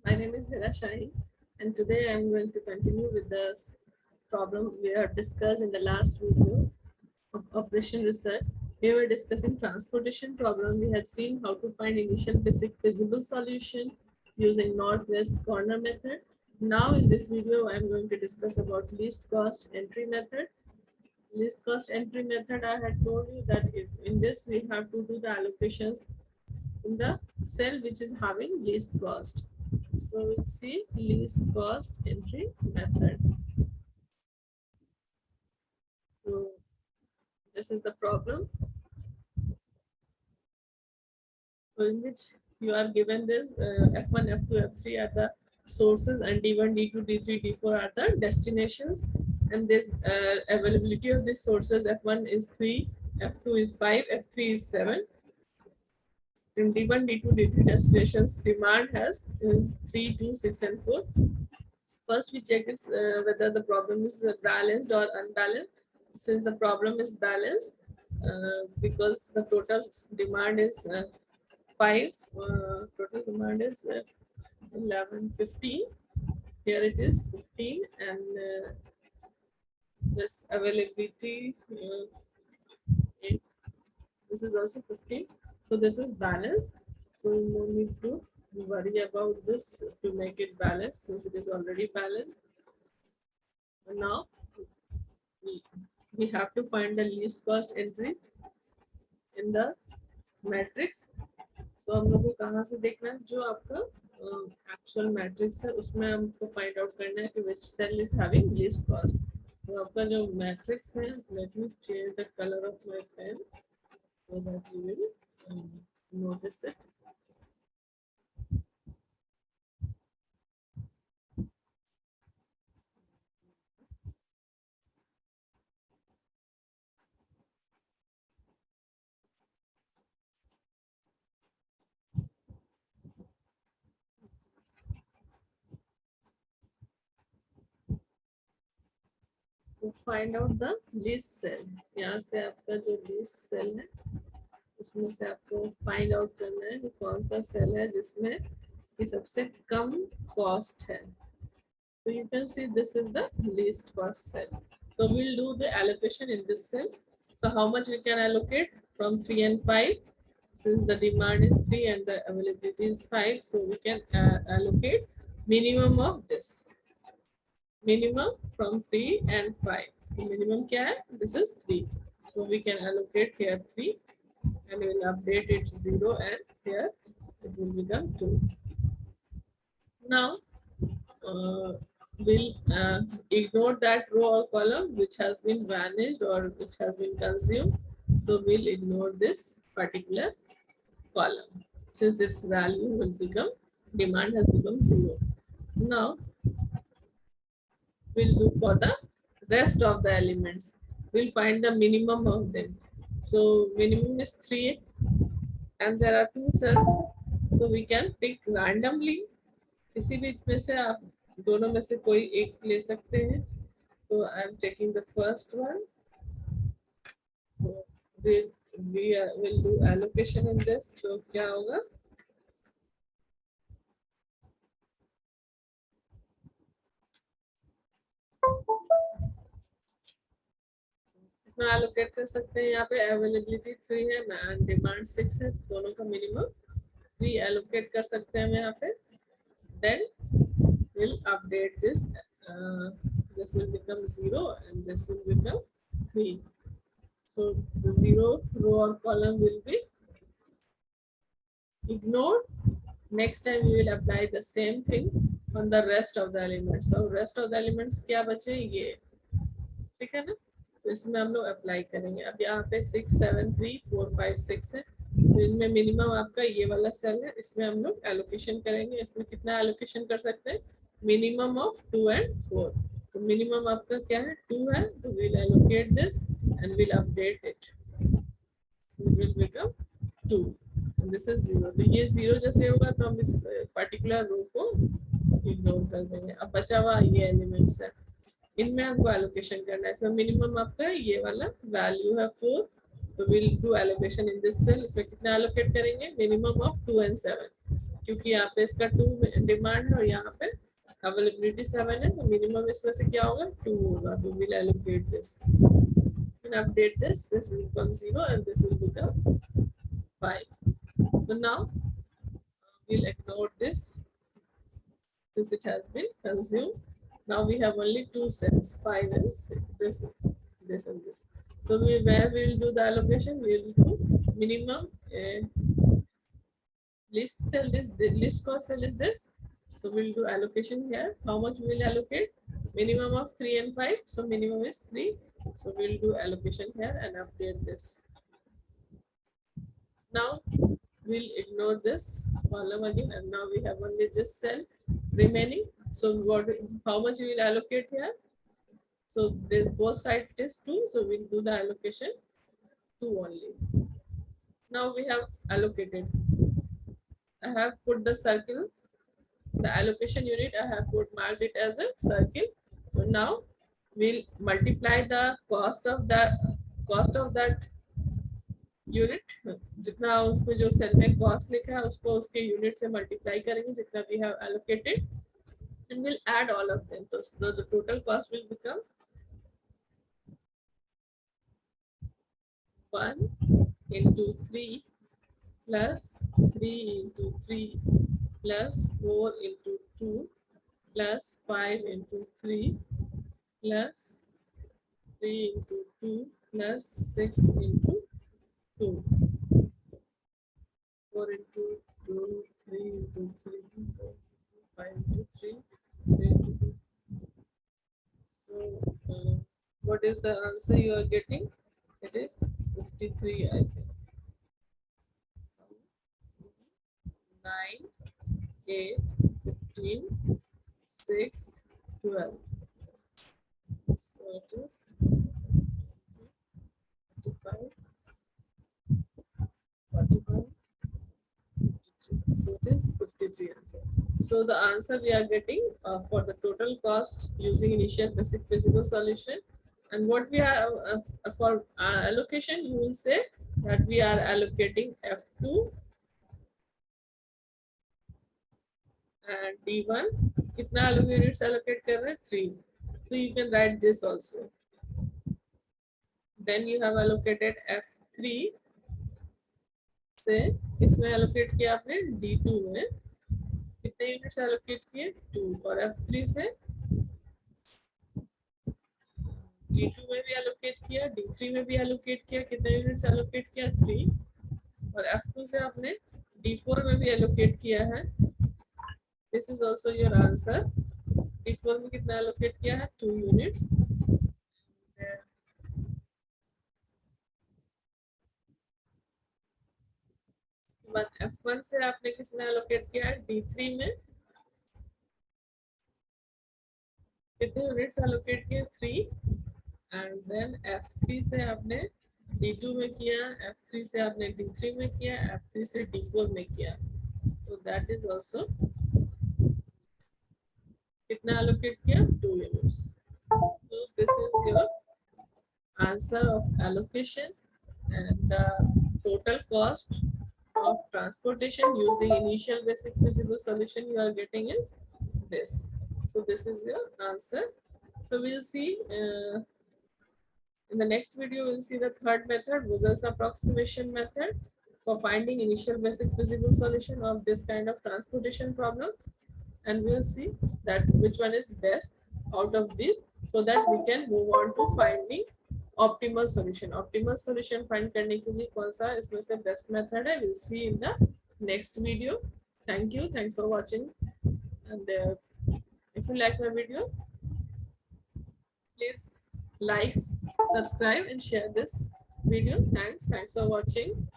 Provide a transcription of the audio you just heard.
My name is Hira Shahi, and today I'm going to continue with the problem we have discussed in the last video of operation research. We were discussing transportation problem. We had seen how to find initial basic feasible solution using northwest corner method. Now in this video, I'm going to discuss about least cost entry method. Least cost entry method, I had told you that if in this we have to do the allocations in the cell which is having least cost. So we'll see least cost entry method. So this is the problem. So in which you are given this F1, F2, F3 are the sources and D1, D2, D3, D4 are the destinations. And this availability of these sources, F1 is 3, F2 is 5, F3 is 7. In D1, D2, D3 destinations, demand has is 3, 2, 6, and 4. First, we check is whether the problem is balanced or unbalanced. Since the problem is balanced, because the total demand is 5, total demand is 11, 15. Here it is 15, and this availability, 8. This is also 15. So this is balanced. So no need to worry about this to make it balanced since it is already balanced. And now we have to find the least cost entry in the matrix. So हम लोग को कहाँ से देखना है, जो आपका actual matrix है उसमें हमको फाइंड आउट करना है कि which cell is having least cost. तो आपका जो मैट्रिक्स है, let me change the colour of my pen so that you will notice it. So find out the least cell. यहाँ से आपका जो least cell है उसमें से आपको फाइंड आउट करना है कि कौन सा सेल है जिसमें कि सबसे कम कॉस्ट है. So you can see this is the least cost cell. So we'll do the allocation in this cell. So how much we can allocate from 3 and 5? Since the demand is 3 and the availability is 5, so we can allocate minimum of this. Minimum from 3 and 5. The minimum kya hai? This is 3. So we can allocate here 3 and we will update it 0 and here it will become 2. Now we'll ignore that row or column which has been vanished or which has been consumed. So we'll ignore this particular column since its value will become, demand has become 0. Now we'll do for the rest of the elements. We'll find the minimum of them. So minimum is 3 and there are 2 cells. So we can pick randomly. किसी भी में से आप दोनों में से कोई एक ले सकते हैं. So I'm taking the first one. So we will do allocation in this. So क्या होगा? इतना allocate कर सकते हैं. यहाँ पे availability 3 है and demand 6 है. दोनों का minimum 3 allocate कर सकते हैं यहाँ पे. Then we'll update this. This will become 0 and this will become 3. So the 0 row or column will be ignored. Next time we will apply the same thing on the rest of the elements. So rest of the elements क्या बचे ये, ठीक है ना. तो इसमें हम लोग अप्लाई करेंगे. अब यहाँ पे 6, 7, 3, 4, 5, 6 है. तो इनमें मिनिमम आपका ये वाला सेल है, इसमें हम लोग एलोकेशन करेंगे. इसमें कितना एलोकेशन कर सकते हैं? Minimum of 2 and 4. तो मिनिमम आपका क्या है? 2 है. तो we'll allocate this and we'll update it. So it will become 2. This is 0. तो ये 0 जैसे होगा तो हम इस पर्टिकुलर रो को इग्नोर कर देंगे. अब बचा हुआ ये एलिमेंट्स है, इनमें हमको एलोकेशन करना है. इसमें मिनिमम आपका ये वाला वैल्यू है 4. तो will do allocation in this cell. इसमें कितना एलोकेट करेंगे? Minimum of 2 and 7. क्योंकि यहाँ पे इसका 2 डिमांड है और यहाँ पे अवेलेबिलिटी 7 है, तो मिनिमम इसमें से क्या होगा 2 होगा. तो we'll allocate this and update this. This will become 0 and this will become 5. So now we'll ignore this since it has been consumed. Now we have only 2 cells, 5 and 6. This and this. So where we will do the allocation, we will do minimum list cell is the list cost cell is this. So we'll do allocation here. How much we will allocate? Minimum of 3 and 5. So minimum is 3. So we'll do allocation here and update this. Now we'll ignore this column again, and now we have only this cell remaining. So how much we will allocate here? So this both side is 2. So we'll do the allocation 2 only. Now we have allocated. I have put the circle, the allocation unit, I have marked it as a circle. So now we'll multiply the cost of that unit. जितना उसमें जो cell में cost लिखा है उसको उसके unit से multiply करेंगे जितना we have allocated, and we'll add all of them. So the total cost will become 1 into 3 plus 3 into 3 plus 4 into 2 plus 5 into 3 plus 3 into 2 plus 6 into 2. 4 into 2, 3 into 3, 5 into 3, 3 into 2. So what is the answer you are getting? It is 53, I think. 9, 8, 15, 6, 12. So it is 45, 45, 53. So it is 53 answer. So the answer we are getting for the total cost using initial basic feasible solution. And what we are for allocation, you will say that we are allocating F2 and D1. कितना units allocate कर रहे हैं? 3. So you can write this also. Then you have allocated F3 से किसमें allocate किया आपने? D2 में कितने यूनिट्स allocate किए? 2. और F3 से D2 में भी allocate किया, D3 में भी allocate किया, कितने यूनिट्स allocate किया? 3. और F2 से आपने D4 में भी allocate किया है. This is also your answer. D4 में कितना allocate किया है? 2 units. बाद F1 से आपने किसमें allocate किया है? D3 में कितने यूनिट्स allocate किए? 3. एंड देन F3 से आपने D2 में किया, F3 से आपने D3 में किया, F3 से D4 में किया. So that is also कितना allocate किया? 2 units. So this is your answer of allocation, and the total cost of transportation using initial basic feasible solution you are getting is this. So this is your answer. So we'll see in the next video, we'll see the third method, Vogel's approximation method, for finding initial basic feasible solution of this kind of transportation problem, and we'll see that which one is best out of these, so that we can move on to finding optimal solution. Optimal solution find करने के लिए कौन सा इसमें से best method है, we'll see in the next video. Thank you, thanks for watching, and if you like my video, please like, subscribe and share this video. Thanks for watching.